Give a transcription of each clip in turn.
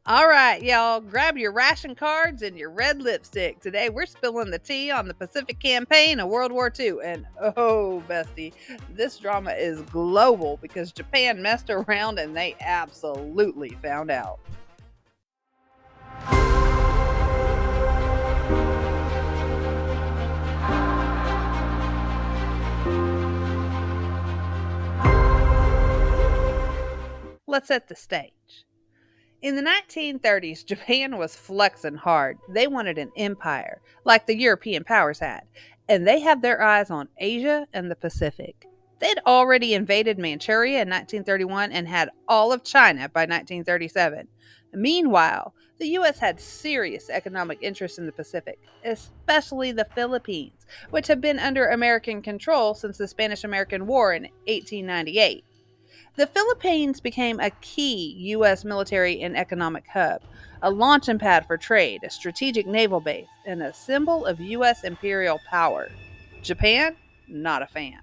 All right, y'all, grab your ration cards and your red lipstick. Today we're spilling the tea on the Pacific Campaign of World War II. And oh, bestie, this drama is global because Japan messed around and they absolutely found out. Let's set the stage. In the 1930s, Japan was flexing hard. They wanted an empire, like the European powers had, and they had their eyes on Asia and the Pacific. They'd already invaded Manchuria in 1931 and had all of China by 1937. Meanwhile, the U.S. had serious economic interests in the Pacific, especially the Philippines, which had been under American control since the Spanish American War in 1898. The Philippines became a key U.S. military and economic hub, a launching pad for trade, a strategic naval base, and a symbol of U.S. imperial power. Japan, not a fan.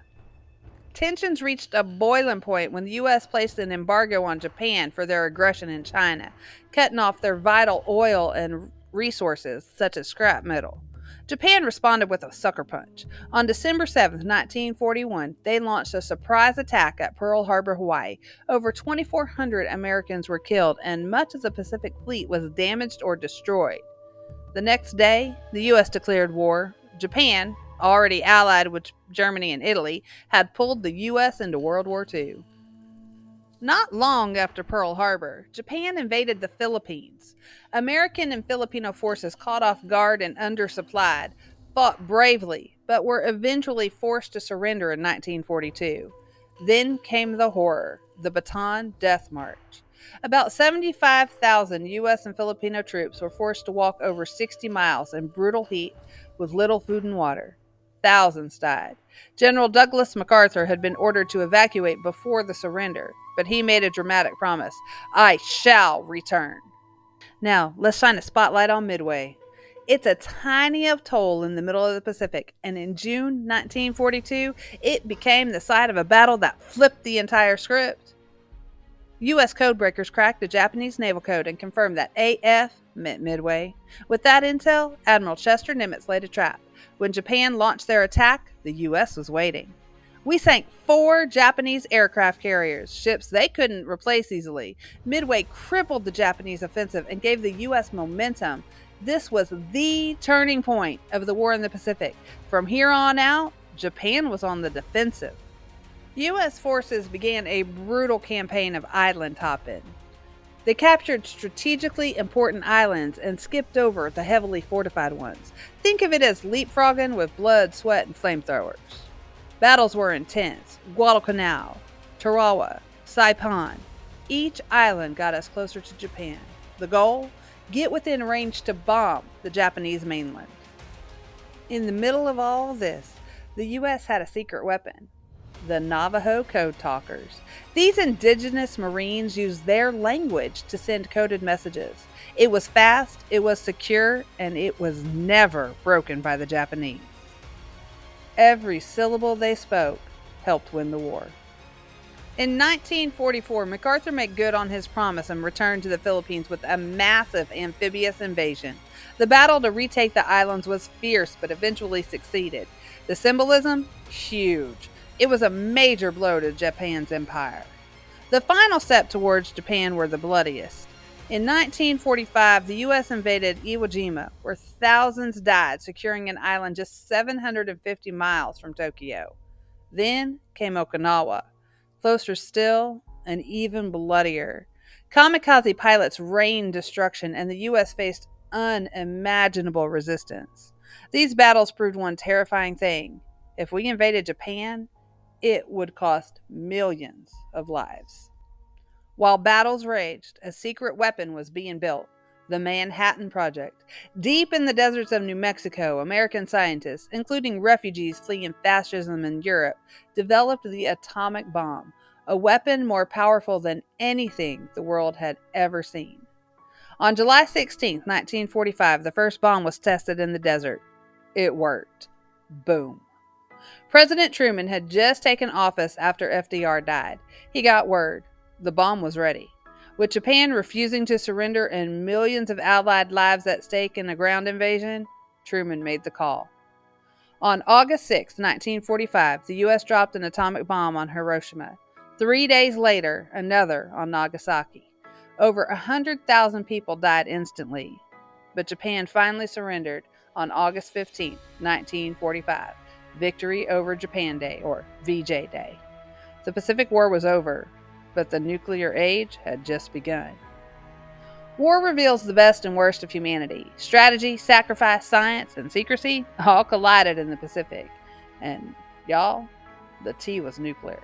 Tensions reached a boiling point when the U.S. placed an embargo on Japan for their aggression in China, cutting off their vital oil and resources, such as scrap metal. Japan responded with a sucker punch. On December 7th, 1941, they launched a surprise attack at Pearl Harbor, Hawaii. Over 2,400 Americans were killed, and much of the Pacific Fleet was damaged or destroyed. The next day, the U.S. declared war. Japan, already allied with Germany and Italy, had pulled the U.S. into World War II. Not long after Pearl Harbor, Japan invaded the Philippines. American and Filipino forces, caught off guard and undersupplied, fought bravely, but were eventually forced to surrender in 1942. Then came the horror, the Bataan Death March. About 75,000 U.S. and Filipino troops were forced to walk over 60 miles in brutal heat with little food and water. Thousands died. General Douglas MacArthur had been ordered to evacuate before the surrender, but he made a dramatic promise: I shall return. Now, let's shine a spotlight on Midway. It's a tiny atoll in the middle of the Pacific, and in June 1942, it became the site of a battle that flipped the entire script. U.S. codebreakers cracked the Japanese naval code and confirmed that AF meant Midway. With that intel, Admiral Chester Nimitz laid a trap. When Japan launched their attack, the U.S. was waiting. We sank 4 Japanese aircraft carriers, ships they couldn't replace easily. Midway crippled the Japanese offensive and gave the U.S. momentum. This was the turning point of the war in the Pacific. From here on out, Japan was on the defensive. U.S. forces began a brutal campaign of island hopping. They captured strategically important islands and skipped over the heavily fortified ones. Think of it as leapfrogging with blood, sweat, and flamethrowers. Battles were intense. Guadalcanal, Tarawa, Saipan. Each island got us closer to Japan. The goal? Get within range to bomb the Japanese mainland. In the middle of all this, the U.S. had a secret weapon: the Navajo code talkers. These indigenous Marines used their language to send coded messages. It was fast, it was secure, and it was never broken by the Japanese. Every syllable they spoke helped win the war. In 1944, MacArthur made good on his promise and returned to the Philippines with a massive amphibious invasion. The battle to retake the islands was fierce, but eventually succeeded. The symbolism? Huge. It was a major blow to Japan's empire. The final step towards Japan were the bloodiest. In 1945, the U.S. invaded Iwo Jima, where thousands died, securing an island just 750 miles from Tokyo. Then came Okinawa, closer still and even bloodier. Kamikaze pilots rained destruction, and the U.S. faced unimaginable resistance. These battles proved one terrifying thing: if we invaded Japan, it would cost millions of lives. While battles raged, a secret weapon was being built: the Manhattan Project. Deep in the deserts of New Mexico, American scientists, including refugees fleeing fascism in Europe, developed the atomic bomb, a weapon more powerful than anything the world had ever seen. On July 16, 1945, the first bomb was tested in the desert. It worked. Boom. President Truman had just taken office after FDR died. He got word. The bomb was ready. With Japan refusing to surrender and millions of Allied lives at stake in a ground invasion, Truman made the call. On August 6, 1945, the U.S. dropped an atomic bomb on Hiroshima. 3 days later, another on Nagasaki. Over 100,000 people died instantly, but Japan finally surrendered on August 15, 1945. Victory over Japan Day, or VJ Day. The Pacific War was over, but the nuclear age had just begun. War reveals the best and worst of humanity. Strategy, sacrifice, science, and secrecy all collided in the Pacific. And y'all, the tea was nuclear.